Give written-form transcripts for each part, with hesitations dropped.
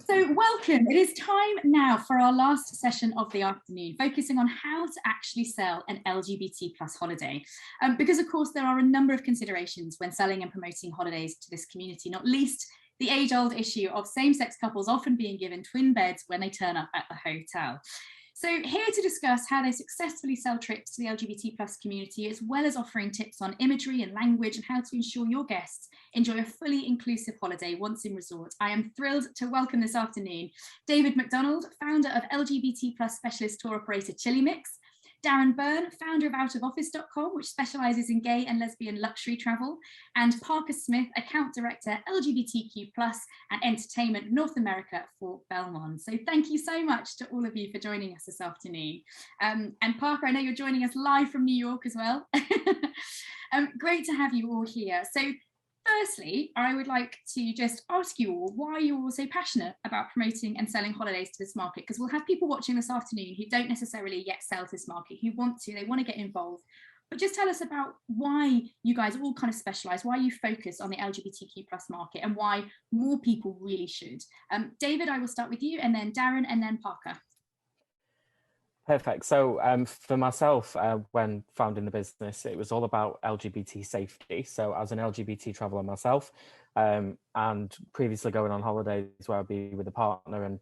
So welcome. It is time now for our last session of the afternoon, focusing on how to actually sell an LGBT plus holiday. Because of course, there are a number of considerations when selling and promoting holidays to this community, not least the age-old issue of same-sex couples often being given twin beds when they turn up at the hotel. So here to discuss how they successfully sell trips to the LGBT plus community, as well as offering tips on imagery and language and how to ensure your guests enjoy a fully inclusive holiday once in resort, I am thrilled to welcome this afternoon David McDonald, founder of LGBT plus specialist tour operator Chillimix, Darren Burn, founder of outofoffice.com, which specialises in gay and lesbian luxury travel, and Parker Smith, account director, LGBTQ plus and entertainment North America for Belmond. So thank you so much to all of you for joining us this afternoon. And Parker, I know you're joining us live from New York as well. Great to have you all here. So firstly, I would like to just ask you all why you're all so passionate about promoting and selling holidays to this market, because we'll have people watching this afternoon who don't necessarily yet sell to this market, who they want to get involved. But just tell us about why you guys all kind of specialise, why you focus on the LGBTQ plus market and why more people really should. David, I will start with you, and then Darren, and then Parker. Perfect. So for myself, when founding the business, it was all about LGBT safety. So as an LGBT traveller myself, and previously going on holidays where I'd be with a partner and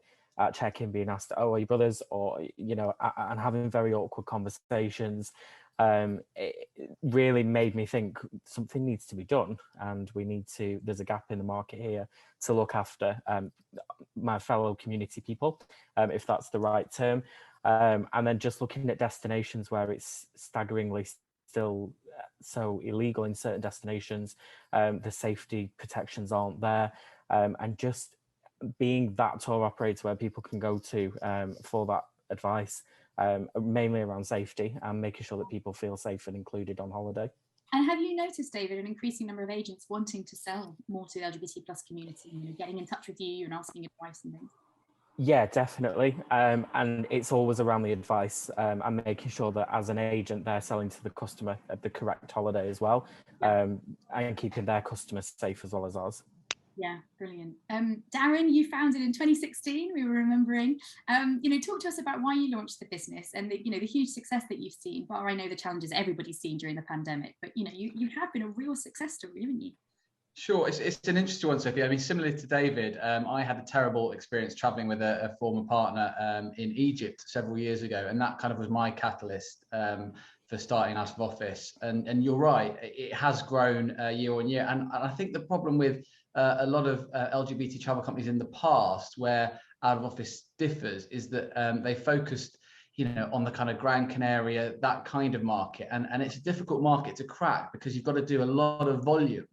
check-in being asked, oh, are you brothers? Or, you know, and having very awkward conversations, it really made me think something needs to be done, and there's a gap in the market here to look after my fellow community people, if that's the right term. And then just looking at destinations where it's staggeringly still so illegal in certain destinations, the safety protections aren't there, and just being that tour operator where people can go to for that advice, mainly around safety and making sure that people feel safe and included on holiday. And have you noticed, David, an increasing number of agents wanting to sell more to the LGBT plus community, you know, getting in touch with you and asking advice and things? Yeah, definitely. And it's always around the advice and making sure that as an agent, they're selling to the customer at the correct holiday as well, and keeping their customers safe as well as ours. Yeah, brilliant. Darren, you founded in 2016, we were remembering. You know, talk to us about why you launched the business and the huge success that you've seen. Bar I know the challenges everybody's seen during the pandemic, but you have been a real success story, haven't you? Sure, it's an interesting one, Sophie. I mean, similarly to David, I had a terrible experience traveling with a former partner in Egypt several years ago, and that kind of was my catalyst for starting Out of Office. And you're right, it has grown year on year. And I think the problem with a lot of LGBT travel companies in the past, where Out of Office differs, is that they focused on the kind of Gran Canaria, that kind of market. And it's a difficult market to crack because you've got to do a lot of volume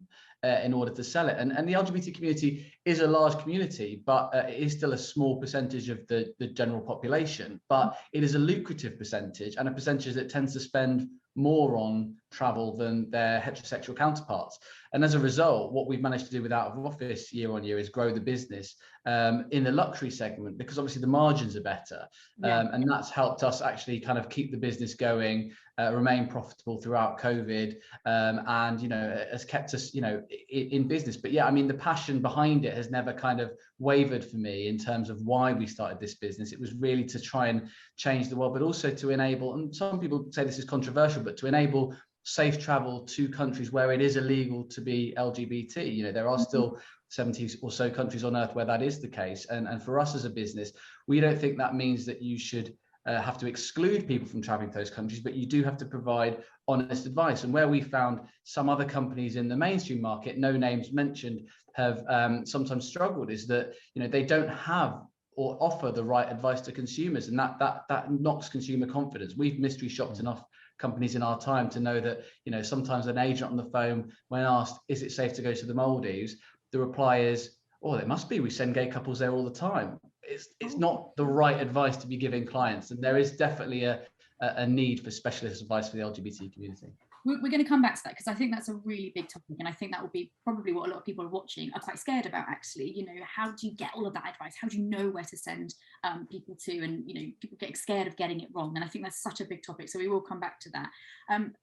in order to sell it. And the LGBT community is a large community, but it is still a small percentage of the general population. But it is a lucrative percentage, and a percentage that tends to spend more on travel than their heterosexual counterparts. And as a result, what we've managed to do with Out of Office year on year is grow the business in the luxury segment, because obviously the margins are better. And that's helped us actually kind of keep the business going, remain profitable throughout COVID, and has kept us in business. But yeah, I mean, the passion behind it has never kind of wavered for me in terms of why we started this business. It was really to try and change the world, but also to enable, and some people say this is controversial, but to enable safe travel to countries where it is illegal to be LGBT. There are still 70 or so countries on earth where that is the case. And for us as a business, we don't think that means that you should have to exclude people from traveling to those countries, but you do have to provide honest advice. And where we found some other companies in the mainstream market, no names mentioned, have sometimes struggled, is that they don't have or offer the right advice to consumers, and that knocks consumer confidence. We've mystery shopped enough companies in our time to know that sometimes an agent on the phone, when asked, is it safe to go to the Maldives, the reply is, oh, it must be, we send gay couples there all the time. It's not the right advice to be giving clients, and there is definitely a need for specialist advice for the LGBT community. we're going to come back to that, because I think that's a really big topic, and I think that will be probably what a lot of people are watching are quite scared about, actually. You know, how do you get all of that advice? How do you know where to send people to? And, you know, people get scared of getting it wrong, and I think that's such a big topic, so we will come back to that.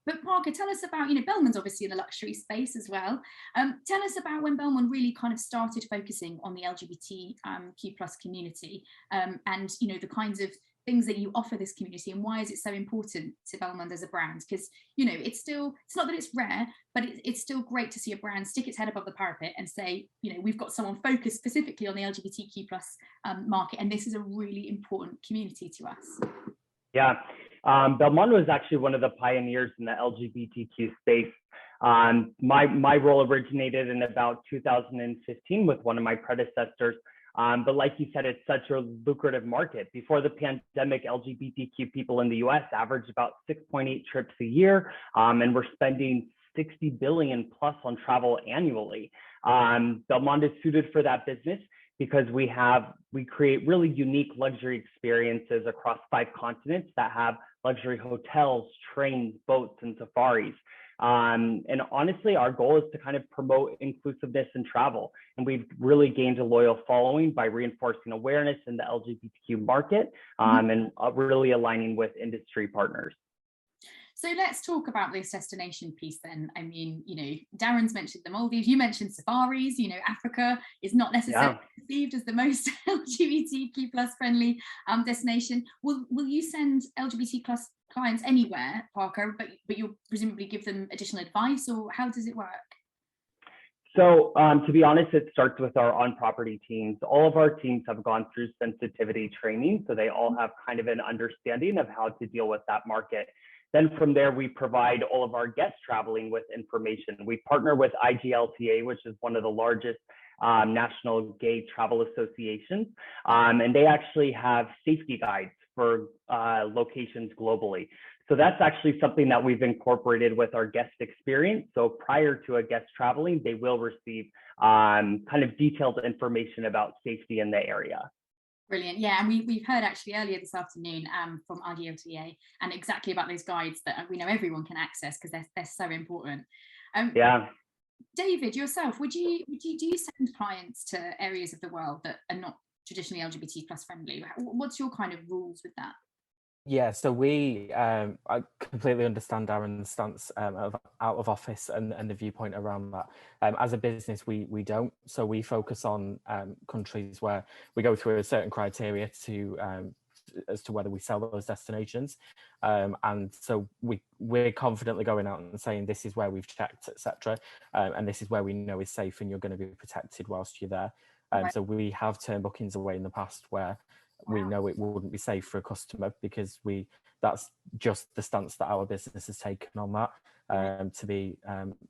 But Parker, tell us about, you know, Belmond's obviously in the luxury space as well. Tell us about when Belmond really kind of started focusing on the LGBTQ plus community, and, you know, the kinds of things that you offer this community, and why is it so important to Belmond as a brand? Because, you know, it's not that it's rare, but it's still great to see a brand stick its head above the parapet and say, you know, we've got someone focused specifically on the LGBTQ plus market, and this is a really important community to us. Yeah, Belmond was actually one of the pioneers in the LGBTQ space. My role originated in about 2015 with one of my predecessors. But like you said, it's such a lucrative market. Before the pandemic, LGBTQ people in the US averaged about 6.8 trips a year, and we're spending 60 billion plus on travel annually. Belmond is suited for that business because we create really unique luxury experiences across 5 continents that have luxury hotels, trains, boats, and safaris. And honestly, our goal is to kind of promote inclusiveness in travel. And we've really gained a loyal following by reinforcing awareness in the LGBTQ market, and really aligning with industry partners. So let's talk about this destination piece then. I mean, you know, Darren's mentioned the Maldives, you mentioned safaris. You know, Africa is not necessarily perceived as the most LGBTQ plus friendly destination. Will you send LGBT plus clients anywhere, Parker, but you'll presumably give them additional advice, or how does it work? So to be honest, it starts with our on-property teams. All of our teams have gone through sensitivity training, so they all have kind of an understanding of how to deal with that market. Then from there, we provide all of our guests traveling with information. We partner with IGLTA, which is one of the largest national gay travel associations, and they actually have safety guides for locations globally. So that's actually something that we've incorporated with our guest experience. So prior to a guest traveling, they will receive kind of detailed information about safety in the area. Brilliant. Yeah, and we've heard actually earlier this afternoon from IGLTA and exactly about those guides that we know everyone can access, because they're so important. Yeah. David, yourself, do you send clients to areas of the world that are not traditionally LGBT plus friendly? What's your kind of rules with that? Yeah, so I completely understand Darren's stance of out of office and the viewpoint around that. As a business, we don't. So we focus on countries where we go through a certain criteria as to whether we sell those destinations. And so we're confidently going out and saying, this is where we've checked, etc. And this is where we know is safe and you're going to be protected whilst you're there. Right. So we have turned bookings away in the past where we know it wouldn't be safe for a customer, because that's just the stance that our business has taken on that, to be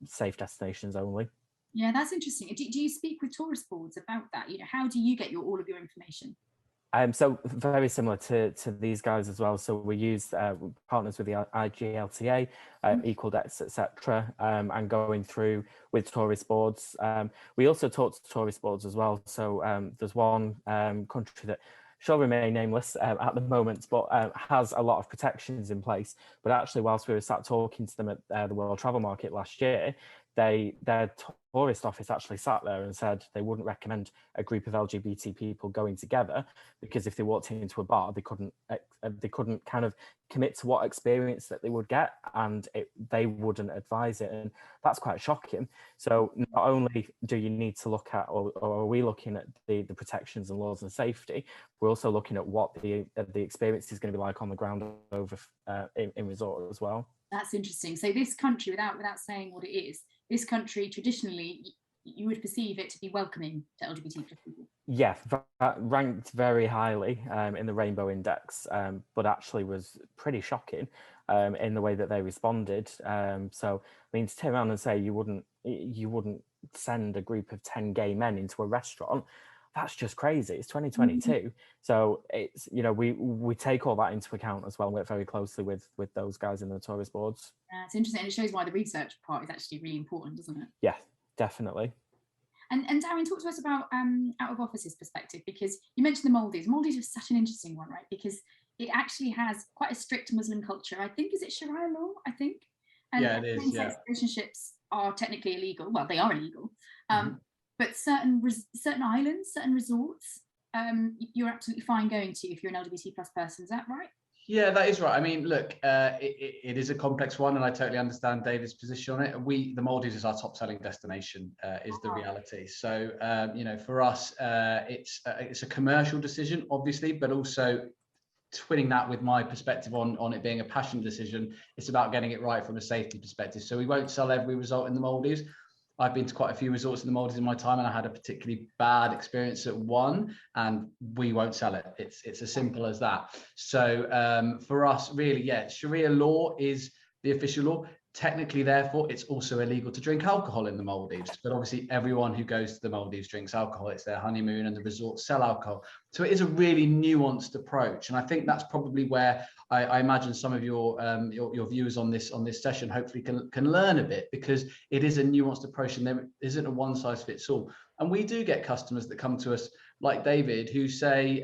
safe destinations only. Yeah, that's interesting. Do you speak with tourist boards about that? You know, how do you get all of your information? So very similar to these guys as well. So we use partners with the IGLTA, Equal Debts, etc., and going through with tourist boards. We also talk to tourist boards as well. So there's one country that shall remain nameless at the moment, but has a lot of protections in place. But actually, whilst we were sat talking to them at the World Travel Market last year, their tourist office actually sat there and said they wouldn't recommend a group of LGBT people going together, because if they walked into a bar, they couldn't kind of commit to what experience that they would get, and they wouldn't advise it, and that's quite shocking. So not only do you need to look at, or are we looking at the protections and laws and safety, we're also looking at what the experience is going to be like on the ground over in resort as well. That's interesting. So this country, without saying what it is, this country traditionally, you would perceive it to be welcoming to LGBT people. Yeah, ranked very highly in the Rainbow Index, but actually was pretty shocking in the way that they responded. So, I mean, to turn around and say you wouldn't send a group of 10 gay men into a restaurant, that's just crazy. It's 2022. So it's, you know, we take all that into account as well, and work very closely with those guys in the tourist boards. Yeah, it's interesting, and it shows why the research part is actually really important, doesn't it? Yeah, definitely. And Darren, talk to us about out of office's perspective, because you mentioned the Maldives. Maldives is such an interesting one, right? Because it actually has quite a strict Muslim culture. I think, is it Sharia law? I think. And yeah, it is. Yeah. same-sex relationships are technically illegal. Well, they are illegal. But certain islands, certain resorts, you're absolutely fine going to if you're an LGBT plus person. Is that right? Yeah, that is right. I mean, look, it is a complex one, and I totally understand David's position on it. The Maldives is our top-selling destination, is the reality. So, you know, for us, it's a commercial decision, obviously, but also twinning that with my perspective on it being a passion decision. It's about getting it right from a safety perspective. So we won't sell every resort in the Maldives. I've been to quite a few resorts in the Maldives in my time, and I had a particularly bad experience at one, and we won't sell it. It's as simple as that. So for us, really, yeah, Sharia law is the official law. Technically, therefore, it's also illegal to drink alcohol in the Maldives. But obviously, everyone who goes to the Maldives drinks alcohol. It's their honeymoon, and the resorts sell alcohol. So it is a really nuanced approach, and I think that's probably where I imagine some of your viewers on this session hopefully can learn a bit, because it is a nuanced approach, and there isn't a one size fits all. And we do get customers that come to us, like David, who say,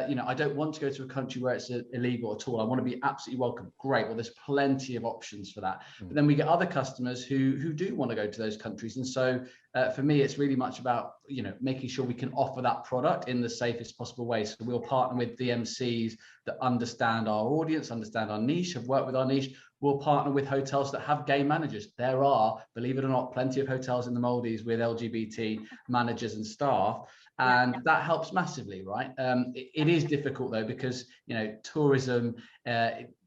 you know, I don't want to go to a country where it's illegal at all. I want to be absolutely welcome. Great. Well, there's plenty of options for that. But then we get other customers who do want to go to those countries. And so for me, it's really much about, you know, making sure we can offer that product in the safest possible way. So we'll partner with DMCs that understand our audience, understand our niche, have worked with our niche. We'll partner with hotels that have gay managers. There are, believe it or not, plenty of hotels in the Maldives with LGBT managers and staff. And that helps massively, right? It is difficult though, because, you know, tourism,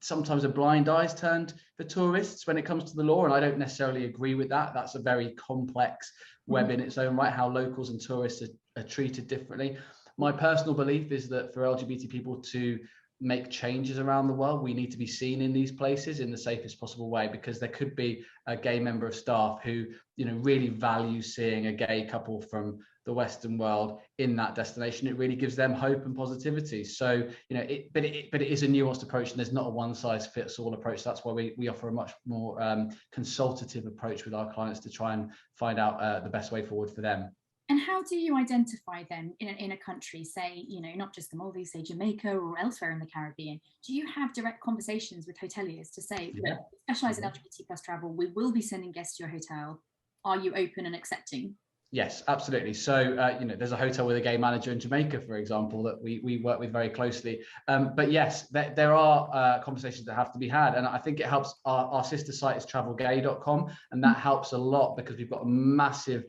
sometimes a blind eye is turned for tourists when it comes to the law. And I don't necessarily agree with that. That's a very complex web in its own right, how locals and tourists are treated differently. My personal belief is that for LGBT people to make changes around the world, we need to be seen in these places in the safest possible way, because there could be a gay member of staff who, you know, really values seeing a gay couple from the Western world in that destination. It really gives them hope and positivity. So, you know, but it is a nuanced approach, and there's not a one size fits all approach. That's why we offer a much more consultative approach with our clients to try and find out the best way forward for them. And how do you identify them in a country, say, you know, not just the Maldives, say Jamaica or elsewhere in the Caribbean? Do you have direct conversations with hoteliers to say, look, we specialize in LGBT plus travel, we will be sending guests to your hotel. Are you open and accepting? Yes, absolutely. So, you know, there's a hotel with a gay manager in Jamaica, for example, that we work with very closely. But yes, there are conversations that have to be had. And I think it helps. Our sister site is travelgay.com. And that helps a lot, because we've got a massive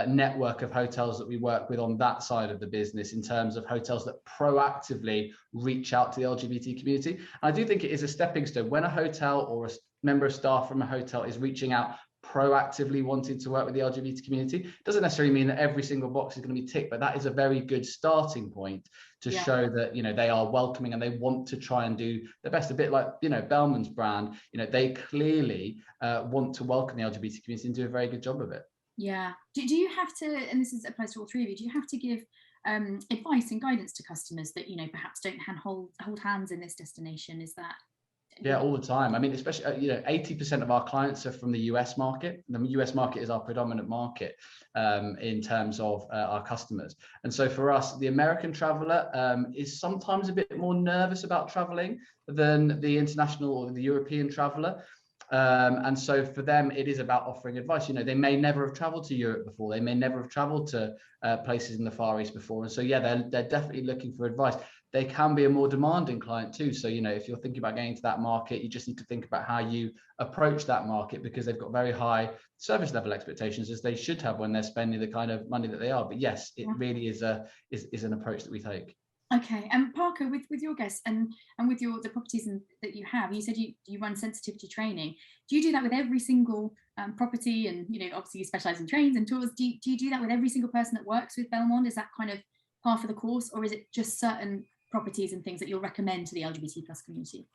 network of hotels that we work with on that side of the business, in terms of hotels that proactively reach out to the LGBT community. And I do think it is a stepping stone. When a hotel or a member of staff from a hotel is reaching out proactively wanting to work with the LGBT community, doesn't necessarily mean that every single box is going to be ticked, but that is a very good starting point to show that, you know, they are welcoming and they want to try and do the best. A bit like, you know, Belmond's brand, you know, they clearly want to welcome the LGBT community and do a very good job of it. Yeah. Do you have to, and this applies to all three of you, do you have to give advice and guidance to customers that, you know, perhaps don't hold hands in this destination? Is that? Yeah, all the time. I mean, especially, you know, 80% of our clients are from the US market. The US market is our predominant market in terms of our customers. And so for us, the American traveler is sometimes a bit more nervous about traveling than the international or the European traveler. And so for them, it is about offering advice. You know, they may never have traveled to Europe before. They may never have traveled to places in the Far East before. And so, yeah, they're definitely looking for advice. They can be a more demanding client too. So, you know, if you're thinking about getting into that market, you just need to think about how you approach that market, because they've got very high service level expectations, as they should have when they're spending the kind of money that they are. But yes, it really is an approach that we take. Okay, and Parker, with your guests and with the properties that you have, you said you run sensitivity training. Do you do that with every single property? And, you know, obviously you specialize in trains and tours. Do you do that with every single person that works with Belmond? Is that kind of par for the course, or is it just certain properties and things that you'll recommend to the LGBT plus community?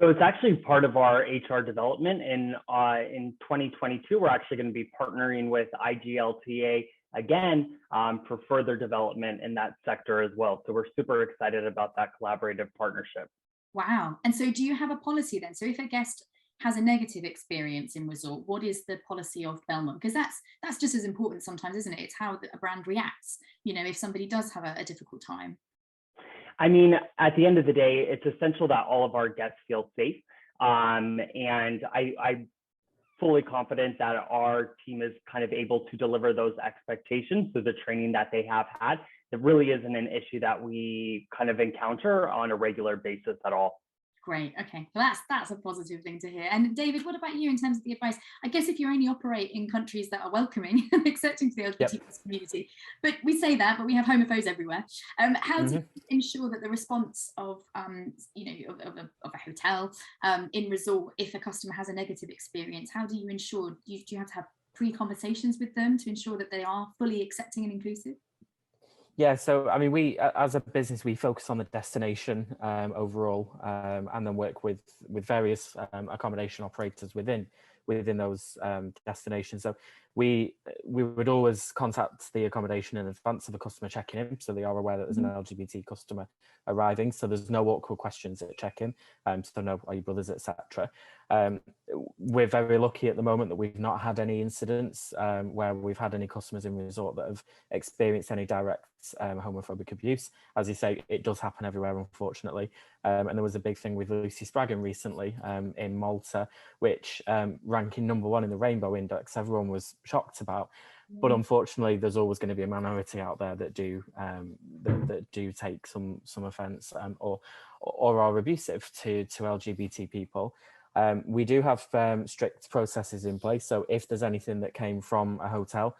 So it's actually part of our HR development. In 2022, we're actually going to be partnering with IGLTA again for further development in that sector as well. So we're super excited about that collaborative partnership. Wow. And so do you have a policy then? So if a guest has a negative experience in resort, what is the policy of Belmond? Because that's just as important sometimes, isn't it? It's how a brand reacts, you know, if somebody does have a difficult time. I mean, at the end of the day, it's essential that all of our guests feel safe. And I fully confident that our team is kind of able to deliver those expectations through the training that they have had. It really isn't an issue that we kind of encounter on a regular basis at all. Great. Okay. Well, that's a positive thing to hear. And David, what about you in terms of the advice? I guess if you only operate in countries that are welcoming and accepting to the LGBT community, but we say that, but we have homophobes everywhere. How do you ensure that the response of, of a hotel in resort, if a customer has a negative experience, how do you ensure? Do you have to have pre-conversations with them to ensure that they are fully accepting and inclusive? Yeah, so I mean, we as a business, we focus on the destination overall, and then work with various accommodation operators within those destinations. So we would always contact the accommodation in advance of a customer checking in, so they are aware that there's an LGBT customer arriving. So there's no awkward questions at check-in. So no, are you brothers, etc. We're very lucky at the moment that we've not had any incidents where we've had any customers in resort that have experienced any direct homophobic abuse. As you say, it does happen everywhere, unfortunately. And there was a big thing with Lucy Spraggan recently in Malta, which ranking #1 in the Rainbow Index, everyone was shocked about. But unfortunately, there's always going to be a minority out there that do that do take some offence or are abusive to LGBT people. We do have strict processes in place. So if there's anything that came from a hotel,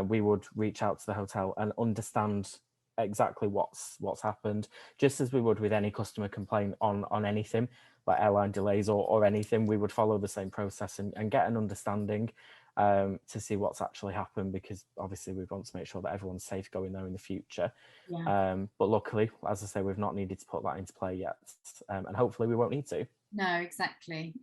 we would reach out to the hotel and understand exactly what's happened, just as we would with any customer complaint on anything like airline delays or anything. We would follow the same process and get an understanding to see what's actually happened, because obviously we want to make sure that everyone's safe going there in the future. But luckily, as I say, we've not needed to put that into play yet, and hopefully we won't need to. No, exactly.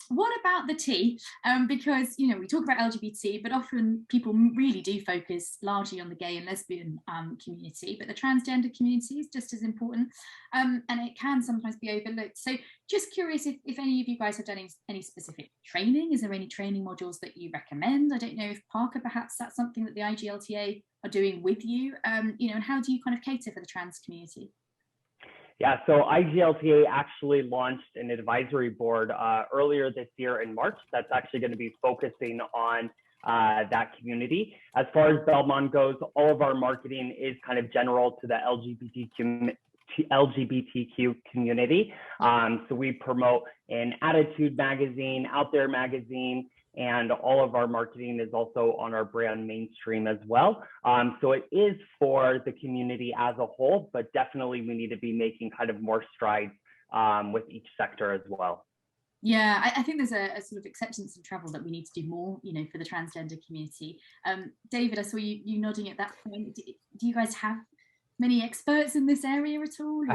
What about the T? Because, we talk about LGBT, but often people really do focus largely on the gay and lesbian community, but the transgender community is just as important, and it can sometimes be overlooked. So just curious if any of you guys have done any specific training. Is there any training modules that you recommend? I don't know if Parker, perhaps that's something that the IGLTA are doing with you, and how do you kind of cater for the trans community? Yeah, so IGLTA actually launched an advisory board earlier this year in March that's actually going to be focusing on that community. As far as Belmond goes, all of our marketing is kind of general to the LGBTQ community. So we promote an Attitude magazine, Out There magazine, and all of our marketing is also on our brand mainstream as well. So it is for the community as a whole, but definitely we need to be making kind of more strides with each sector as well. Yeah, I think there's a sort of acceptance of travel that we need to do more, for the transgender community. David, I saw you nodding at that point. Do you guys have many experts in this area at all?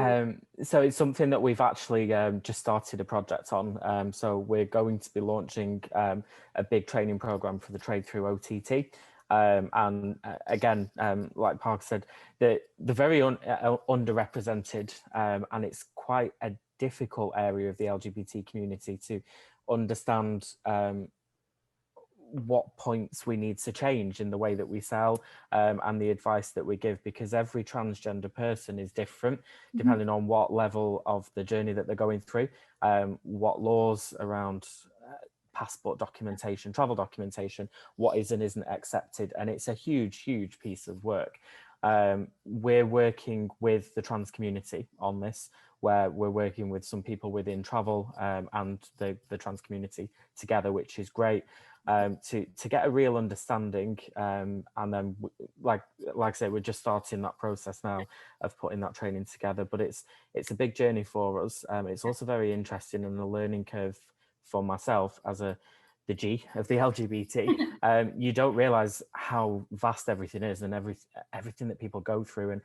So it's something that we've actually just started a project on. So we're going to be launching a big training program for the trade through OTT. And again, like Parker said, they're very underrepresented, and it's quite a difficult area of the LGBT community to understand what points we need to change in the way that we sell and the advice that we give, because every transgender person is different depending on what level of the journey that they're going through, what laws around passport documentation, travel documentation, what is and isn't accepted. And it's a huge piece of work. We're working with the trans community on this, where we're working with some people within travel and the trans community together, which is great. To get a real understanding, and then like I say, we're just starting that process now of putting that training together, but it's a big journey for us. It's also very interesting and a learning curve for myself as the G of the LGBT. You don't realize how vast everything is and everything that people go through and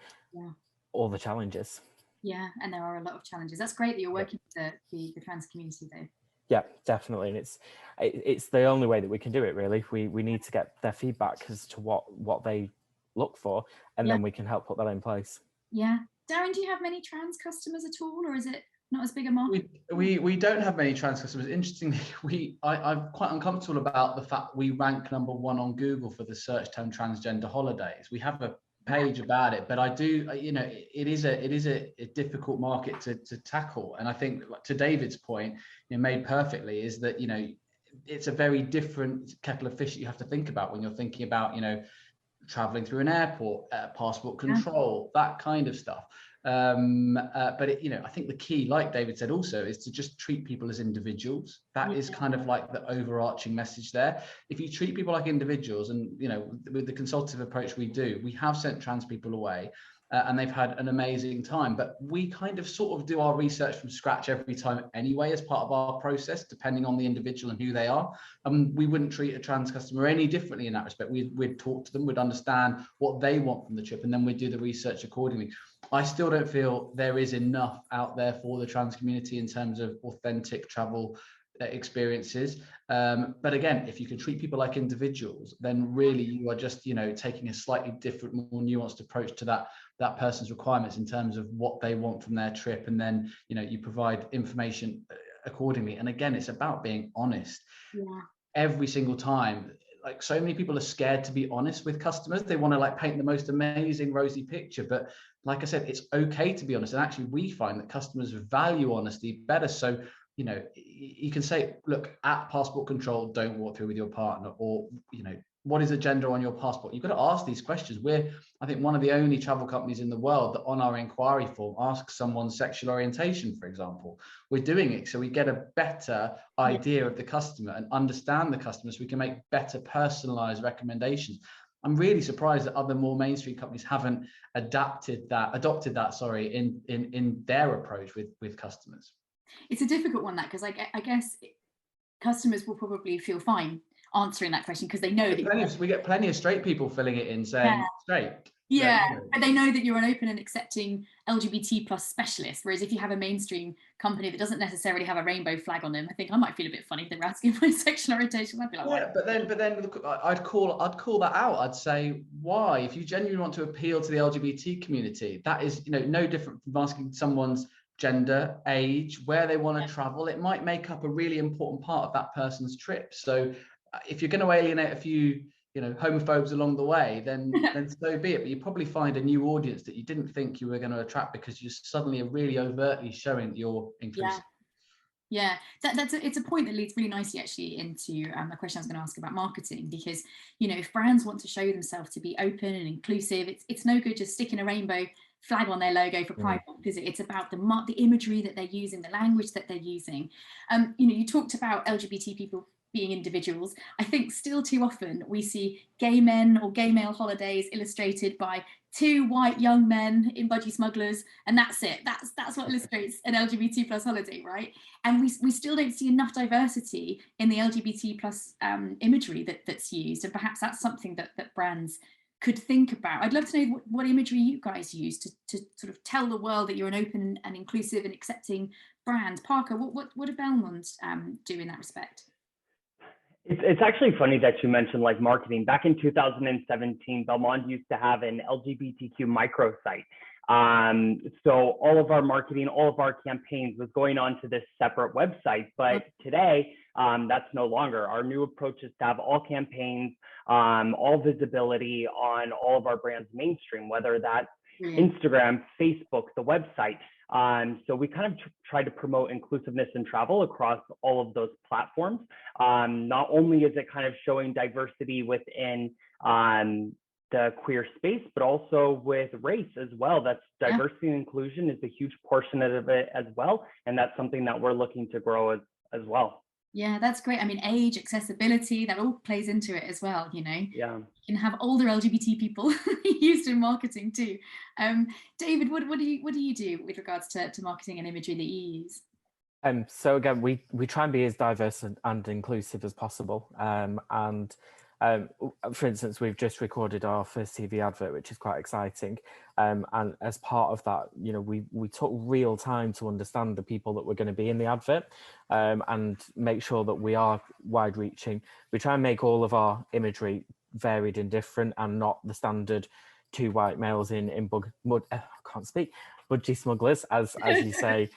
all the challenges. Yeah, and there are a lot of challenges. That's great that you're working with the trans community though. Yeah, definitely, and it's the only way that we can do it. Really, we need to get their feedback as to what they look for, and then we can help put that in place. Yeah, Darren, do you have many trans customers at all, or is it not as big a market? We don't have many trans customers. Interestingly, I'm quite uncomfortable about the fact we rank #1 on Google for the search term transgender holidays. We have a page about it, but I do, it is a difficult market to tackle. And I think, to David's point, made perfectly, is that it's a very different kettle of fish that you have to think about when you're thinking about, traveling through an airport, passport control, that kind of stuff. But I think the key, like David said also, is to just treat people as individuals. That is kind of like the overarching message there. If you treat people like individuals, and with the consultative approach we do, we have sent trans people away and they've had an amazing time, but we kind of sort of do our research from scratch every time anyway as part of our process, depending on the individual and who they are. We wouldn't treat a trans customer any differently in that respect. We'd talk to them, we'd understand what they want from the trip, and then we'd do the research accordingly. I still don't feel there is enough out there for the trans community in terms of authentic travel experiences. But again, if you can treat people like individuals, then really you are just, taking a slightly different, more nuanced approach to that person's requirements in terms of what they want from their trip. And then, you provide information accordingly. And again, it's about being honest. Every single time. Like, so many people are scared to be honest with customers. They want to paint the most amazing rosy picture, but like I said, it's okay to be honest. And actually we find that customers value honesty better. So, you can say, look, at passport control, don't walk through with your partner, or, what is the gender on your passport? You've got to ask these questions. We're, I think, one of the only travel companies in the world that on our inquiry form asks someone's sexual orientation, for example. We're doing it so we get a better idea of the customer and understand the customer, so we can make better personalized recommendations. I'm really surprised that other more mainstream companies haven't adopted that in their approach with customers. It's a difficult one, that, because I guess customers will probably feel fine answering that question because they know that we get plenty of straight people filling it in saying straight. But they know that you're an open and accepting LGBT plus specialist. Whereas if you have a mainstream company that doesn't necessarily have a rainbow flag on them, I think I might feel a bit funny if they were asking my sexual orientation. I'd be like, but then look, I'd call that out. I'd say, why? If you genuinely want to appeal to the LGBT community, that is, no different from asking someone's gender, age, where they want to travel. It might make up a really important part of that person's trip. So if you're going to alienate a few homophobes along the way, then so be it. But you probably find a new audience that you didn't think you were going to attract because you suddenly are really overtly showing that you're inclusive. It's a point that leads really nicely actually into a question I was going to ask about marketing, because if brands want to show themselves to be open and inclusive, it's no good just sticking a rainbow flag on their logo for Pride Month, is it? It's about the imagery that they're using, the language that they're using. You talked about LGBT people being individuals. I think still too often we see gay men or gay male holidays illustrated by two white young men in budgie smugglers, and that's it. That's what illustrates an LGBT plus holiday, right? And we still don't see enough diversity in the LGBT plus imagery that's used, and perhaps that's something that brands could think about. I'd love to know what imagery you guys use to sort of tell the world that you're an open and inclusive and accepting brand. Parker, what do Belmond do in that respect? It's actually funny that you mentioned marketing. Back in 2017, Belmond used to have an LGBTQ microsite. So all of our marketing, all of our campaigns was going on to this separate website. But today, that's no longer. Our new approach is to have all campaigns, all visibility on all of our brands mainstream, whether that's Instagram, Facebook, the website. So we kind of try to promote inclusiveness in travel across all of those platforms. Not only is it kind of showing diversity within the queer space, but also with race as well. That's diversity and inclusion is a huge portion of it as well. And that's something that we're looking to grow as well. Yeah, that's great. I mean, age, accessibility, that all plays into it as well, Yeah. You can have older LGBT people used in marketing too. David, what do you do with regards to marketing and imagery that you use? So again, we try and be as diverse and inclusive as possible. For instance, we've just recorded our first TV advert, which is quite exciting. And as part of that, we took real time to understand the people that were going to be in the advert and make sure that we are wide reaching. We try and make all of our imagery varied and different and not the standard two white males in budgie smugglers, as you say,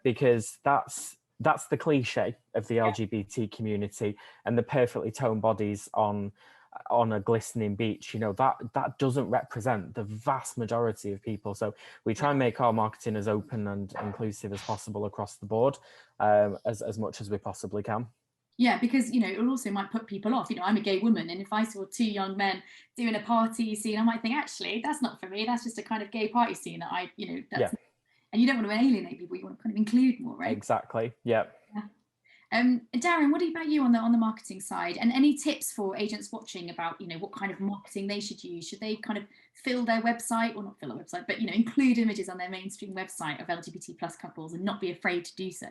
because that's the cliche of the LGBT community, and the perfectly toned bodies on a glistening beach, that doesn't represent the vast majority of people. So we try and make our marketing as open and inclusive as possible across the board, as much as we possibly can. Yeah, because, you know, it also might put people off. You know, I'm a gay woman, and if I saw two young men doing a party scene, I might think, actually, that's not for me. That's just a kind of gay party scene that I, you know, that's, and you don't want to alienate people. You want to kind of include more, right? Exactly. Yeah. Darren, what about you on the marketing side? And any tips for agents watching about, you know, what kind of marketing they should use? Should they kind of fill their website, or not fill their website, but, you know, include images on their mainstream website of LGBT plus couples and not be afraid to do so?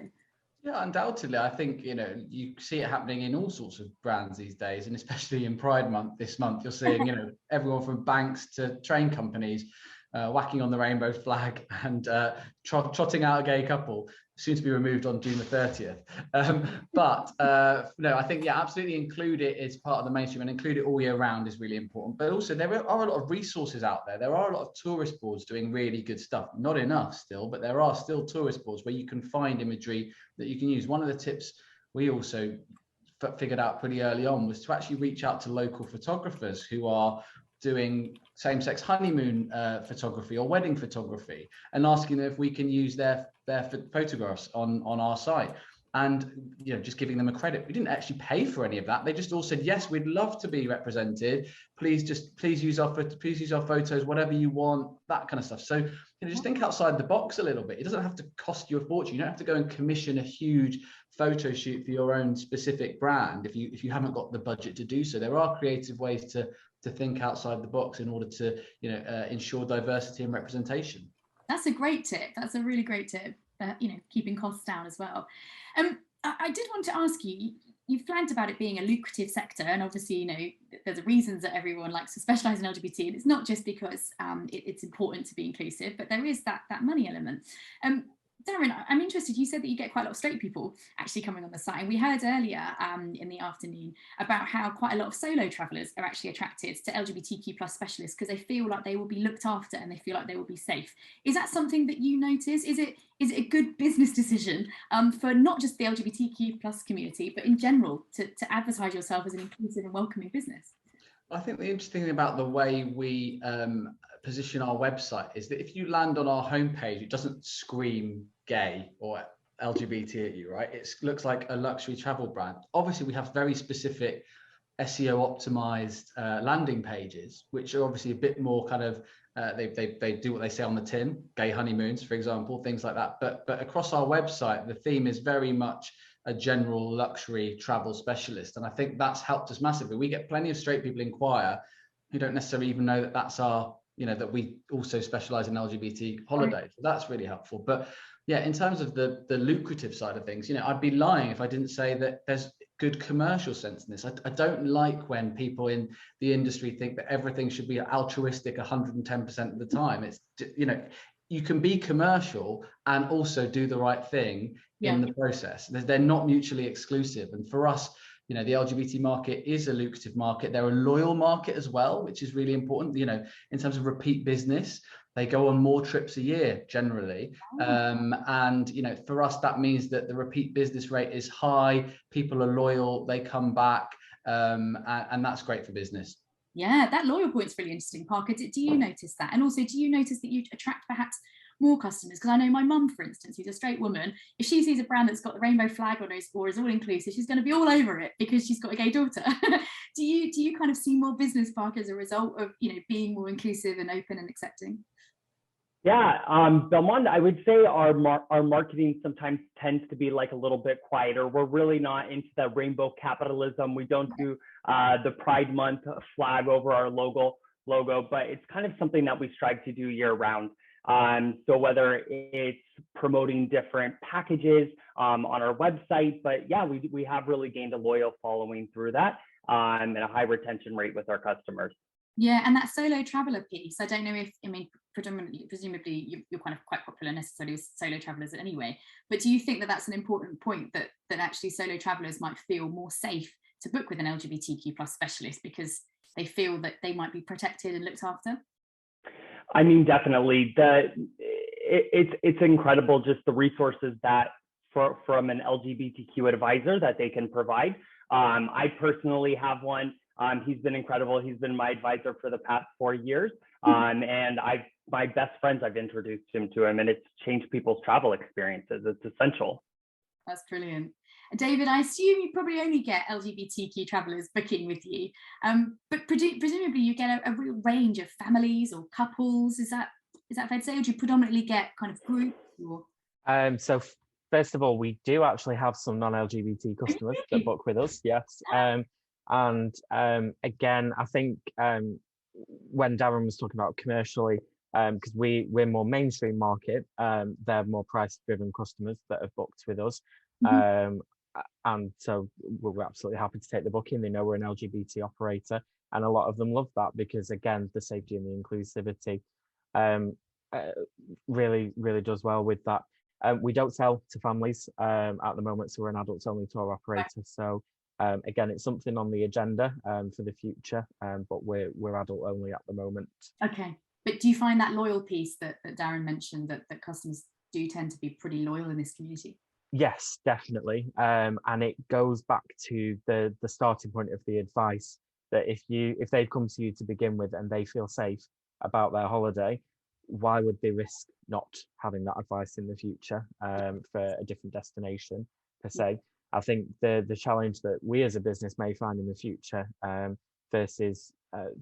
Yeah, undoubtedly. I think, you know, you see it happening in all sorts of brands these days, and especially in Pride Month this month, you're seeing, you know, everyone from banks to train companies whacking on the rainbow flag and trotting out a gay couple, soon to be removed on June the 30th. No, I think, yeah, absolutely include it as part of the mainstream, and include it all year round is really important. But also there are a lot of resources out there. There are a lot of tourist boards doing really good stuff. Not enough still, but there are still tourist boards where you can find imagery that you can use. One of the tips we also figured out pretty early on was to actually reach out to local photographers who are doing same-sex honeymoon photography or wedding photography, and asking them if we can use their photographs on our site, and, you know, just giving them a credit. We didn't actually pay for any of that. They just all said, yes, we'd love to be represented. Please use our photos, whatever you want, that kind of stuff. So, you know, just think outside the box a little bit. It doesn't have to cost you a fortune. You don't have to go and commission a huge photo shoot for your own specific brand if you haven't got the budget to do so. There are creative ways to think outside the box in order to, you know, ensure diversity and representation. That's a great tip. That's a really great tip. You know, keeping costs down as well. I did want to ask you. You've flagged about it being a lucrative sector, and obviously, you know, there's reasons that everyone likes to specialise in LGBT, and it's not just because it's important to be inclusive, but there is that money element. Darren, I'm interested, you said that you get quite a lot of straight people actually coming on the site. And we heard earlier in the afternoon about how quite a lot of solo travellers are actually attracted to LGBTQ plus specialists because they feel like they will be looked after and they feel like they will be safe. Is that something that you notice? Is it a good business decision for not just the LGBTQ plus community, but in general to advertise yourself as an inclusive and welcoming business? I think the interesting thing about the way we position our website is that if you land on our homepage, it doesn't scream gay or LGBT at you, right? It looks like a luxury travel brand. Obviously, we have very specific SEO optimized landing pages, which are obviously a bit more kind of they do what they say on the tin, gay honeymoons, for example, things like that. But across our website, the theme is very much a general luxury travel specialist, and I think that's helped us massively. We get plenty of straight people inquire who don't necessarily even know that that's our, you know, that we also specialize in LGBT holidays. So that's really helpful. But yeah, in terms of the lucrative side of things, you know, I'd be lying if I didn't say that there's good commercial sense in this. I don't like when people in the industry think that everything should be altruistic 110% of the time. It's, you know, you can be commercial and also do the right thing in the process. They're not mutually exclusive. And for us, you know, the LGBT market is a lucrative market. They're a loyal market as well, which is really important. You know, in terms of repeat business, they go on more trips a year generally. And, you know, for us, that means that the repeat business rate is high. People are loyal, they come back, and that's great for business. Yeah, that loyal point is really interesting, Parker. Do you notice that? And also, do you notice that you attract perhaps more customers? Because I know my mum, for instance, who's a straight woman, if she sees a brand that's got the rainbow flag on it or is all inclusive, she's going to be all over it because she's got a gay daughter. do you kind of see more business, Parker, as a result of, you know, being more inclusive and open and accepting? Yeah, Belmond, I would say our marketing sometimes tends to be like a little bit quieter. We're really not into the rainbow capitalism. We don't do the Pride Month flag over our logo, but it's kind of something that we strive to do year round. So whether it's promoting different packages on our website, but yeah, we have really gained a loyal following through that and a high retention rate with our customers. Yeah, and that solo traveler piece, I don't know if, I mean, presumably you're kind of quite popular necessarily with solo travelers anyway, but do you think that that's an important point, that actually solo travelers might feel more safe to book with an LGBTQ plus specialist because they feel that they might be protected and looked after? I mean, definitely. It's incredible just the resources that from an LGBTQ advisor that they can provide. I personally have one. He's been incredible. He's been my advisor for the past 4 years. And my best friends, I've introduced him to him, and it's changed people's travel experiences. It's essential. That's brilliant. David, I assume you probably only get LGBTQ travellers booking with you, but presumably you get a real range of families or couples. Is that fair to say, or do you predominantly get kind of groups? Or? So first of all, we do actually have some non-LGBT customers that book with us, yes. And again, I think when Darren was talking about commercially, because we're more mainstream market, they're more price-driven customers that have booked with us. And so we're absolutely happy to take the booking. They know we're an LGBT operator, and a lot of them love that because, again, the safety and the inclusivity really does well with that. We don't sell to families at the moment, so we're an adults only tour operator. So again, it's something on the agenda for the future, but we're adult only at the moment. Okay, but do you find that loyal piece that Darren mentioned, that customers do tend to be pretty loyal in this community? Yes, definitely. And it goes back to the starting point of the advice that if they've come to you to begin with and they feel safe about their holiday, why would they risk not having that advice in the future for a different destination per se? I think the challenge that we as a business may find in the future versus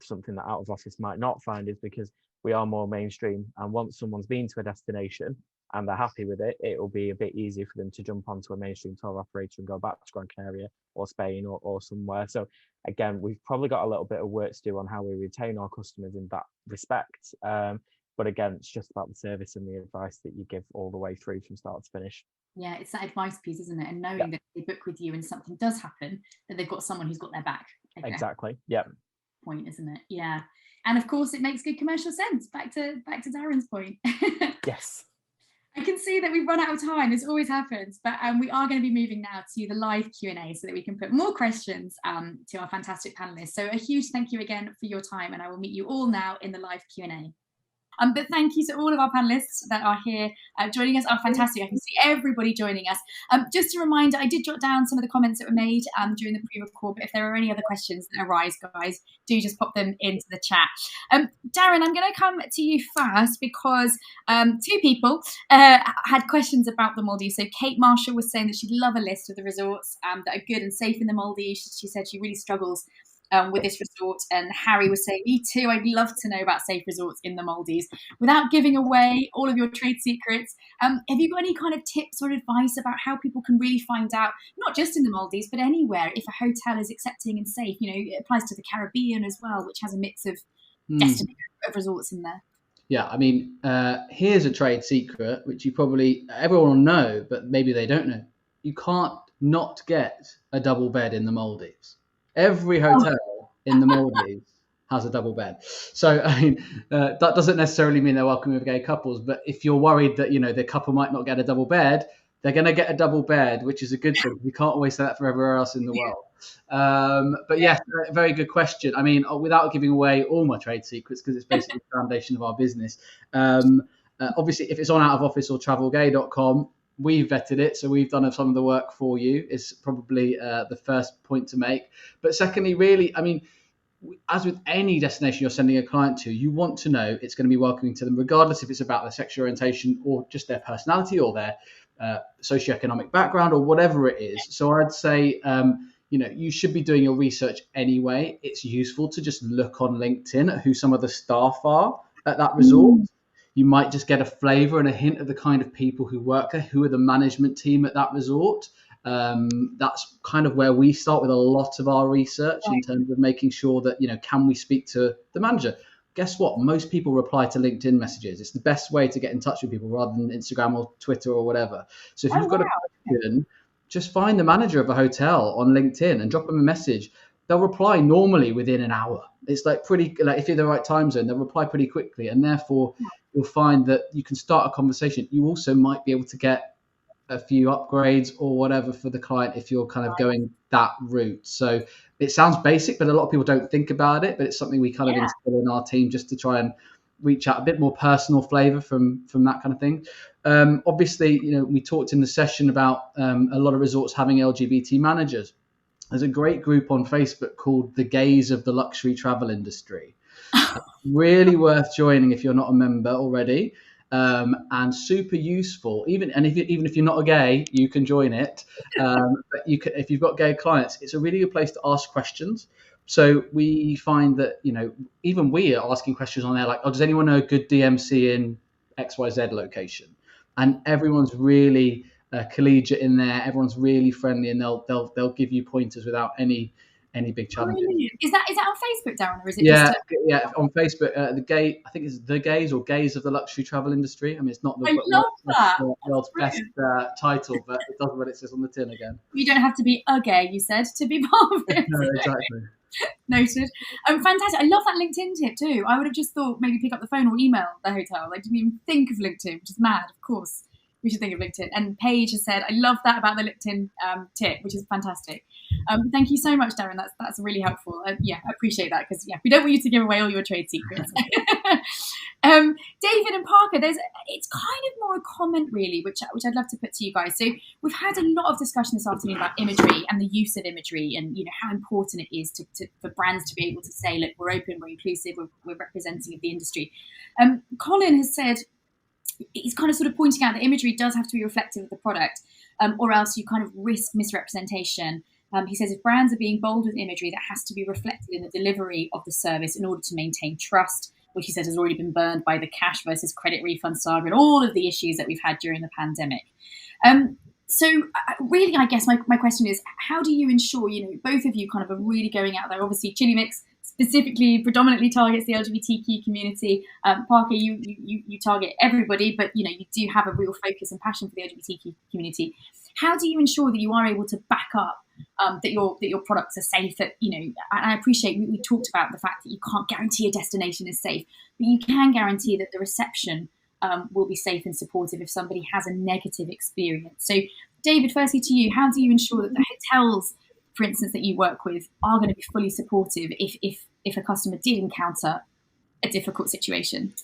something that out of office might not find is because we are more mainstream, and once someone's been to a destination and they're happy with it, it will be a bit easier for them to jump onto a mainstream tour operator and go back to Gran Canaria or Spain or somewhere. So again, we've probably got a little bit of work to do on how we retain our customers in that respect. But again, it's just about the service and the advice that you give all the way through from start to finish. Yeah, it's that advice piece, isn't it? And knowing that they book with you and something does happen, that they've got someone who's got their back. Okay. Exactly. Yeah. Point, isn't it? Yeah. And of course, it makes good commercial sense. Back to Darren's point. Yes. I can see that we've run out of time. This always happens, but we are going to be moving now to the live Q&A so that we can put more questions to our fantastic panelists. So a huge thank you again for your time, and I will meet you all now in the live Q&A. But thank you to all of our panelists that are here joining us. Fantastic. I can see everybody joining us. Just a reminder, I did jot down some of the comments that were made during the pre-record, but if there are any other questions that arise, guys, do just pop them into the chat. Darren, I'm going to come to you first because two people had questions about the Maldives. So Kate Marshall was saying that she'd love a list of the resorts that are good and safe in the Maldives. She said she really struggles with this resort, and Harry was saying, me too, I'd love to know about safe resorts in the Maldives. Without giving away all of your trade secrets, have you got any kind of tips or advice about how people can really find out, not just in the Maldives, but anywhere, if a hotel is accepting and safe? You know, it applies to the Caribbean as well, which has a mix of destinations of resorts in there. Yeah, I mean, here's a trade secret, which you probably, everyone will know, but maybe they don't know. You can't not get a double bed in the Maldives. Every hotel in the Maldives has a double bed. So, I mean, that doesn't necessarily mean they're welcoming with gay couples, but if you're worried that, you know, the couple might not get a double bed, they're going to get a double bed, which is a good thing. You can't always say that for everywhere else in the world. But yes, a very good question. I mean, without giving away all my trade secrets, because it's basically the foundation of our business. Obviously, if it's on out of office or travelgay.com, we've vetted it, so we've done some of the work for you, is probably the first point to make. But secondly, really, I mean, as with any destination you're sending a client to, you want to know it's going to be welcoming to them, regardless if it's about their sexual orientation or just their personality or their socioeconomic background or whatever it is. So I'd say, you know, you should be doing your research anyway. It's useful to just look on LinkedIn at who some of the staff are at that resort. You might just get a flavour and a hint of the kind of people who work there, who are the management team at that resort. That's kind of where we start with a lot of our research in terms of making sure that, you know, can we speak to the manager? Guess what? Most people reply to LinkedIn messages. It's the best way to get in touch with people rather than Instagram or Twitter or whatever. So if you've got a question, just find the manager of a hotel on LinkedIn and drop them a message. They'll reply normally within an hour. It's like pretty, like if you're in the right time zone, they'll reply pretty quickly. And therefore, you'll find that you can start a conversation. You also might be able to get a few upgrades or whatever for the client if you're kind of going that route. So it sounds basic, but a lot of people don't think about it. But it's something we kind of instill in our team just to try and reach out a bit more personal flavor from that kind of thing. Obviously, you know, we talked in the session about a lot of resorts having LGBT managers. There's a great group on Facebook called The Gays of the Luxury Travel Industry. Really worth joining if you're not a member already. and super useful. Even if you're not a gay, you can join it. But you can, if you've got gay clients, it's a really good place to ask questions. So we find that, you know, even we are asking questions on there like, oh, does anyone know a good DMC in XYZ location? And everyone's really collegiate in there. Everyone's really friendly, and they'll give you pointers without any big challenges. Brilliant. Is that on Facebook, Darren, or is it Yeah, just on Facebook, the gay, I think it's the gays or gays of the luxury travel industry. I mean, it's not the I love that. world's best title, but it does what it says on the tin again. You don't have to be a gay, you said, to be part of it. No, exactly. Noted. Fantastic. I love that LinkedIn tip too. I would have just thought maybe pick up the phone or email the hotel. I didn't even think of LinkedIn, which is mad. Of course, we should think of LinkedIn. And Paige has said, I love that about the LinkedIn tip, which is fantastic. Thank you so much, Darren. That's really helpful. Yeah, I appreciate that because we don't want you to give away all your trade secrets. David and Parker, it's kind of more a comment really, which I'd love to put to you guys. So we've had a lot of discussion this afternoon about imagery and the use of imagery, and you know how important it is for brands to be able to say, look, we're open, we're inclusive, we're representing of the industry. Colin has said, he's kind of sort of pointing out that imagery does have to be reflective of the product, or else you kind of risk misrepresentation. He says if brands are being bold with imagery, that has to be reflected in the delivery of the service in order to maintain trust, which he says has already been burned by the cash versus credit refund saga and all of the issues that we've had during the pandemic. So really, I guess my question is, how do you ensure, you know, both of you kind of are really going out there? Obviously, Chillimix specifically predominantly targets the LGBTQ community. Parker, you target everybody, but you know you do have a real focus and passion for the LGBTQ community. How do you ensure that you are able to back up that your products are safe? That, you know, and I appreciate we talked about the fact that you can't guarantee a destination is safe, but you can guarantee that the reception will be safe and supportive if somebody has a negative experience. So, David, firstly to you, how do you ensure that the hotels, for instance, that you work with are going to be fully supportive if a customer did encounter a difficult situation?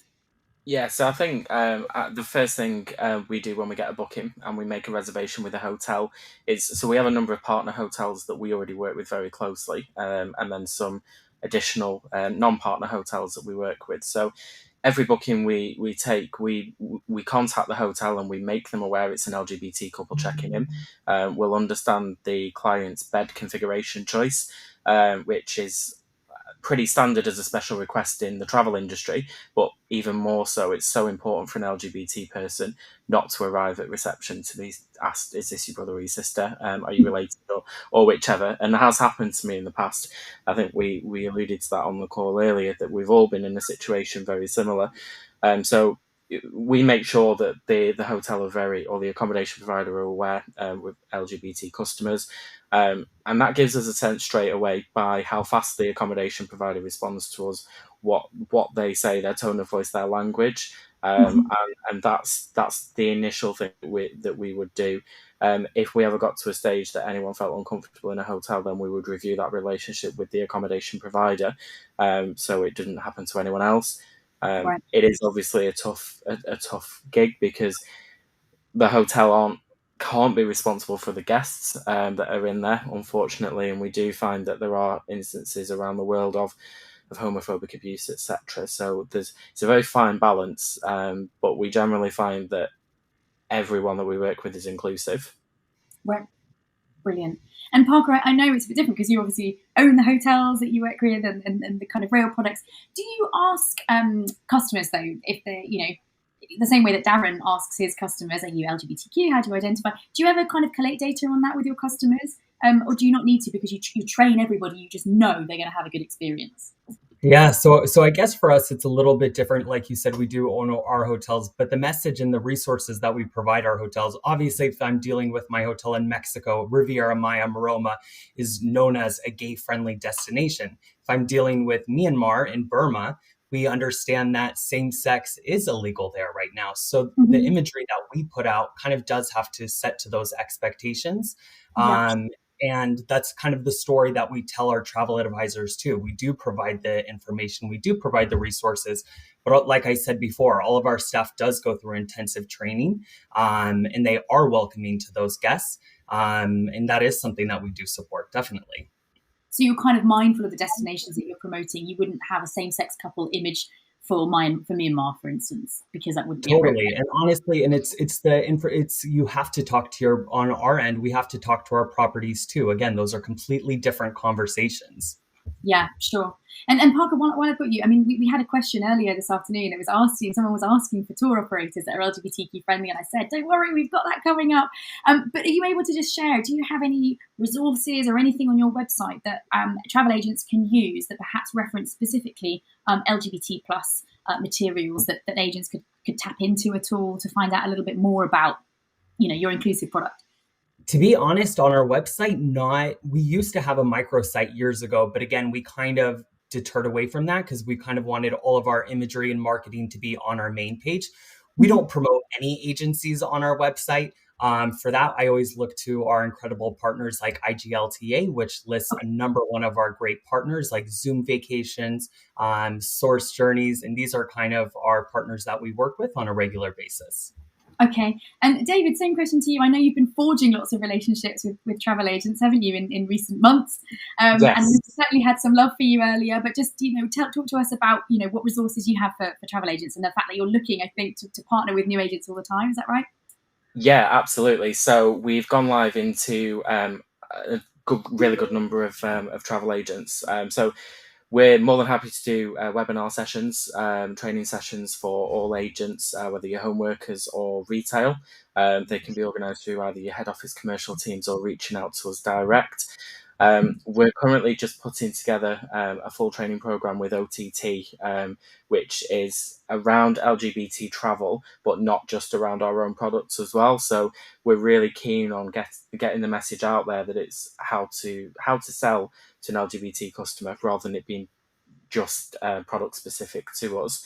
Yeah, so I think the first thing we do when we get a booking and we make a reservation with a hotel is, so we have a number of partner hotels that we already work with very closely, and then some additional non-partner hotels that we work with. So every booking we take, we contact the hotel and we make them aware it's an LGBT couple checking in. We'll understand the client's bed configuration choice, which is pretty standard as a special request in the travel industry, but even more so, it's so important for an LGBT person not to arrive at reception to be asked, is this your brother or your sister? Are you related, or whichever? And it has happened to me in the past. I think we alluded to that on the call earlier, that we've all been in a situation very similar. So we make sure that the hotel or the accommodation provider are aware with LGBT customers. And that gives us a sense straight away by how fast the accommodation provider responds to us, what they say, their tone of voice, their language, and that's the initial thing that we would do. If we ever got to a stage that anyone felt uncomfortable in a hotel, then we would review that relationship with the accommodation provider, so it didn't happen to anyone else. Right. It is obviously a tough gig because the hotel can't be responsible for the guests that are in there, unfortunately, and we do find that there are instances around the world of homophobic abuse, etc. So it's a very fine balance, but we generally find that everyone that we work with is inclusive. Right, brilliant. And Parker, I know it's a bit different because you obviously own the hotels that you work with and the kind of rail products. Do you ask customers though, if they're, you know, the same way that Darren asks his customers, are you LGBTQ? How do you identify? Do you ever kind of collate data on that with your customers? Or do you not need to because you train everybody, you just know they're going to have a good experience? Yeah, so I guess for us, it's a little bit different. Like you said, we do own our hotels, but the message and the resources that we provide our hotels, obviously, if I'm dealing with my hotel in Mexico, Riviera Maya Maroma is known as a gay-friendly destination. If I'm dealing with Myanmar in Burma, we understand that same-sex is illegal there right now. So the imagery that we put out kind of does have to set to those expectations. And that's kind of the story that we tell our travel advisors too. We do provide the information, we do provide the resources, but like I said before, all of our staff does go through intensive training, and they are welcoming to those guests. And that is something that we do support, definitely. So you're kind of mindful of the destinations that you're promoting. You wouldn't have a same-sex couple image for Myanmar, for instance, because that would be totally. And honestly, and it's you have to talk to on our end, we have to talk to our properties too. Again, those are completely different conversations. Yeah, sure. And Parker, while I've got you, I mean, we had a question earlier this afternoon. Someone was asking for tour operators that are LGBTQ friendly, and I said, don't worry, we've got that coming up. But are you able to just share, do you have any resources or anything on your website that travel agents can use that perhaps reference specifically LGBT plus materials that agents could tap into at all to find out a little bit more about, your inclusive product? To be honest, on our website, we used to have a microsite years ago, but again, we kind of deterred away from that because we kind of wanted all of our imagery and marketing to be on our main page. We don't promote any agencies on our website. For that, I always look to our incredible partners like IGLTA, which lists a number one of our great partners like Zoom Vacations, Source Journeys, and these are kind of our partners that we work with on a regular basis. Okay. And David, same question to you. I know you've been forging lots of relationships with travel agents, haven't you, in recent months? Yes. And we certainly had some love for you earlier, but just, talk to us about, what resources you have for travel agents and the fact that you're looking, I think, to partner with new agents all the time. Is that right? Yeah, absolutely. So we've gone live into a really good number of travel agents. So we're more than happy to do webinar sessions, training sessions for all agents, whether you're home workers or retail. They can be organised through either your head office commercial teams or reaching out to us direct. We're currently just putting together a full training program with OTT, which is around LGBT travel, but not just around our own products as well. So we're really keen on getting the message out there that it's how to sell to an LGBT customer rather than it being just product specific to us.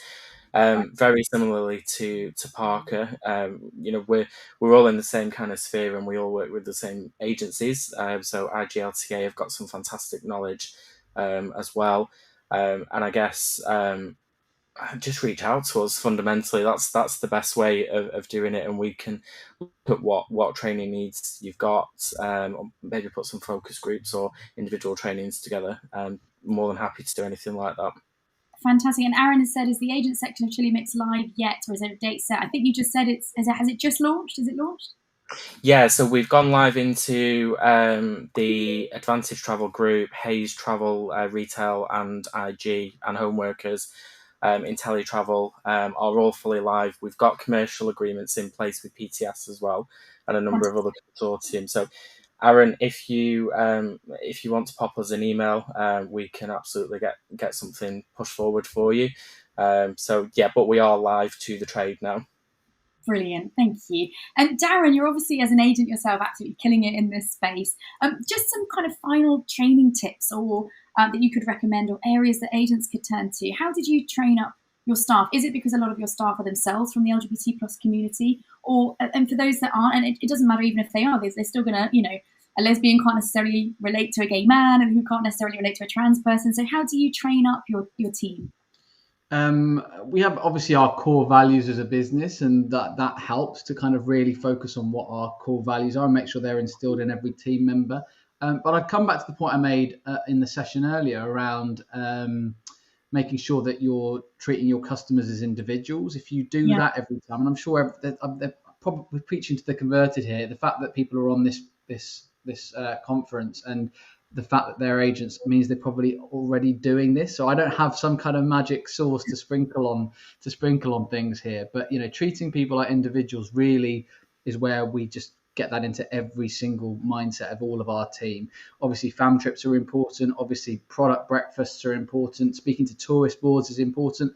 Very similarly to Parker, we're all in the same kind of sphere and we all work with the same agencies. So IGLTA have got some fantastic knowledge as well, and I guess just reach out to us. Fundamentally, that's the best way of doing it, and we can look at what training needs you've got, or maybe put some focus groups or individual trainings together. More than happy to do anything like that. Fantastic. And Aaron has said, is the agent section of Chillimix live yet, or is there a date set? I think you just said has it just launched? Is it launched? Yeah, so we've gone live into the Advantage Travel Group, Hayes Travel, Retail and IG and Home Workers, IntelliTravel are all fully live. We've got commercial agreements in place with PTS as well and a number of other consortiums. So Aaron, if you want to pop us an email, we can absolutely get something pushed forward for you. But we are live to the trade now. Brilliant, thank you. And Darren, you're obviously, as an agent yourself, absolutely killing it in this space. Just some kind of final training tips or that you could recommend, or areas that agents could turn to. How did you train up your staff? Is it because a lot of your staff are themselves from the LGBT plus community, and for those that aren't, and it doesn't matter even if they are, they're still gonna, a lesbian can't necessarily relate to a gay man, and who can't necessarily relate to a trans person. So how do you train up your team? We have obviously our core values as a business, and that helps to kind of really focus on what our core values are and make sure they're instilled in every team member. But I'd come back to the point I made in the session earlier around making sure that you're treating your customers as individuals. If you do that every time, and I'm sure they're probably preaching to the converted here, the fact that people are on this conference and the fact that they're agents means they're probably already doing this. So I don't have some kind of magic sauce to sprinkle on things here, but treating people like individuals really is where we just get that into every single mindset of all of our team. Obviously fam trips are important, obviously product breakfasts are important, speaking to tourist boards is important,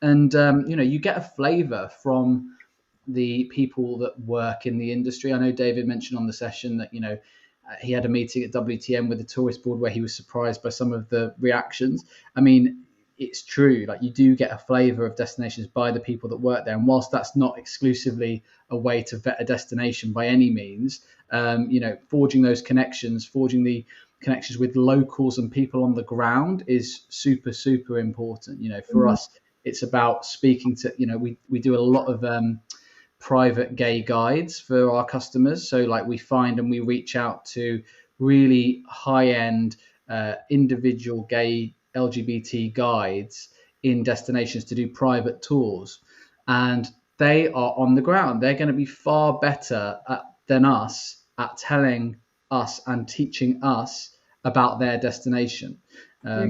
and you get a flavor from the people that work in the industry. I know David mentioned on the session that he had a meeting at WTM with the tourist board where he was surprised by some of the reactions. I mean, it's true. Like, you do get a flavor of destinations by the people that work there. And whilst that's not exclusively a way to vet a destination by any means, forging the connections with locals and people on the ground is super, super important. For us, it's about speaking to, we do a lot of private gay guides for our customers. So we find and we reach out to really high-end individual gay LGBT guides in destinations to do private tours, and they are on the ground. They're going to be far better than us at telling us and teaching us about their destination.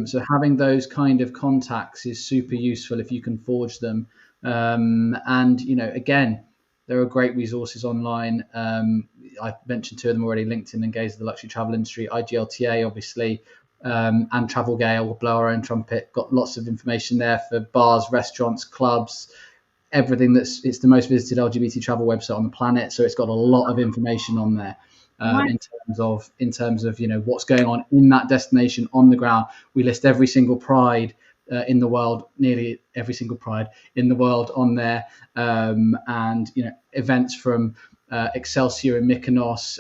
So having those kind of contacts is super useful if you can forge them. And, you know, again, there are great resources online. I mentioned two of them already: LinkedIn, Engage the Luxury Travel Industry, IGLTA, obviously, and Travel Gale, Blow Our Own Trumpet. Got lots of information there for bars, restaurants, clubs, everything. It's the most visited LGBT travel website on the planet, so it's got a lot of information on there. In terms of you know what's going on in that destination on the ground. We list every single pride in the world, nearly every single pride in the world on there, and you know events from Excelsior in Mykonos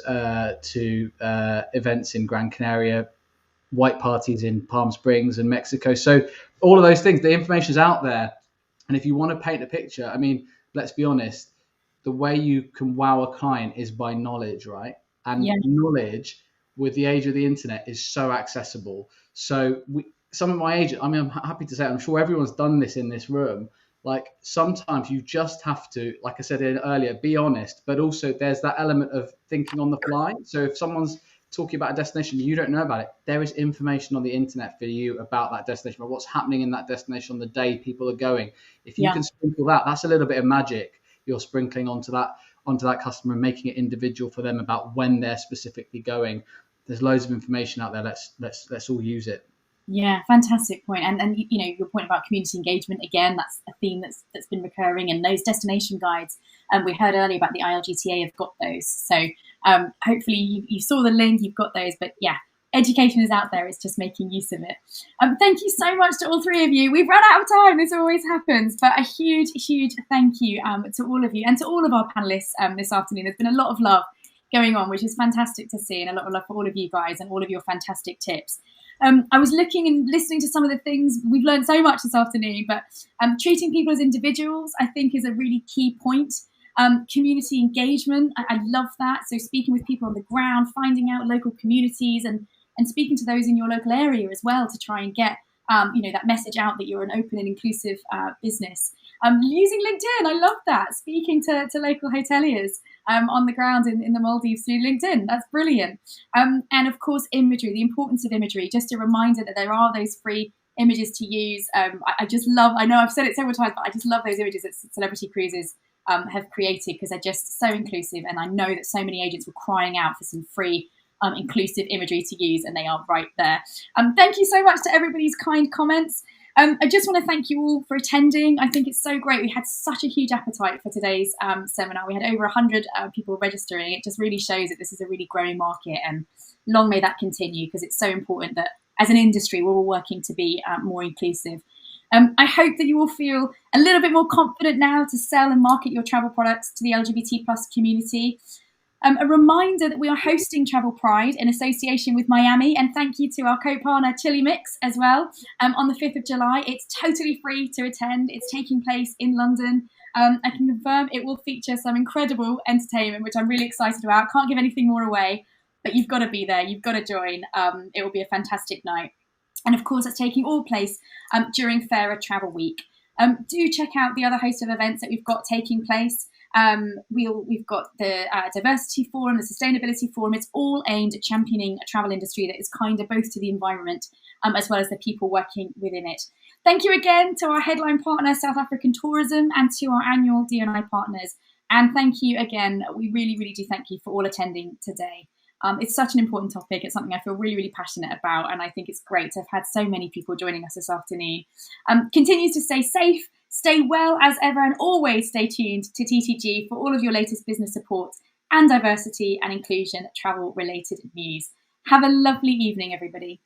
to events in Gran Canaria, white parties in Palm Springs and Mexico. So all of those things, the information is out there, and if you want to paint a picture, I mean, let's be honest, the way you can wow a client is by knowledge, right? And knowledge with the age of the internet is so accessible. So some of my agents, I mean, I'm happy to say, I'm sure everyone's done this in this room. Like sometimes you just have to, like I said earlier, be honest, but also there's that element of thinking on the fly. So if someone's talking about a destination, you don't know about it, there is information on the internet for you about that destination, about what's happening in that destination on the day people are going. If you can sprinkle that, that's a little bit of magic you're sprinkling onto that customer and making it individual for them about when they're specifically going. There's loads of information out there. Let's all use it. Yeah, fantastic point. And you know, your point about community engagement, again, that's a theme that's been recurring. And those destination guides, we heard earlier about the ILGTA have got those. So hopefully you saw the link, you've got those. But yeah, education is out there. It's just making use of it. Thank you so much to all three of you. We've run out of time. This always happens. But a huge, huge thank you to all of you and to all of our panelists this afternoon. There's been a lot of love going on, which is fantastic to see, and a lot of love for all of you guys and all of your fantastic tips. I was looking and listening to some of the things. We've learned so much this afternoon, but treating people as individuals, I think, is a really key point. Community engagement, I love that. So speaking with people on the ground, finding out local communities and speaking to those in your local area as well to try and get that message out that you're an open and inclusive business. Using LinkedIn, I love that. Speaking to local hoteliers on the ground in the Maldives through LinkedIn. That's brilliant. And of course, imagery, the importance of imagery. Just a reminder that there are those free images to use. I just love, I know I've said it several times, but I just love those images that Celebrity Cruises have created because they're just so inclusive. And I know that so many agents were crying out for some free inclusive imagery to use, and they are right there. Thank you so much to everybody's kind comments. I just want to thank you all for attending. I think it's so great. We had such a huge appetite for today's seminar. We had over 100 people registering. It just really shows that this is a really growing market, and long may that continue because it's so important that as an industry, we're all working to be more inclusive. I hope that you all feel a little bit more confident now to sell and market your travel products to the LGBT+ community. A reminder that we are hosting Travel Pride in association with Miami, and thank you to our co-partner Chillimix as well on the 5th of July. It's totally free to attend. It's taking place in London. I can confirm it will feature some incredible entertainment, which I'm really excited about. Can't give anything more away, but you've got to be there. You've got to join. It will be a fantastic night. And of course, it's taking all place during Fairer Travel Week. Do check out the other host of events that we've got taking place. We've got the Diversity Forum, the Sustainability Forum. It's all aimed at championing a travel industry that is kinder both to the environment as well as the people working within it. Thank you again to our headline partner, South African Tourism, and to our annual D&I partners. And thank you again. We really, really do thank you for all attending today. It's such an important topic. It's something I feel really, really passionate about. And I think it's great to have had so many people joining us this afternoon. Continue to stay safe, stay well as ever, and always stay tuned to TTG for all of your latest business support and diversity and inclusion travel related news. Have a lovely evening, everybody.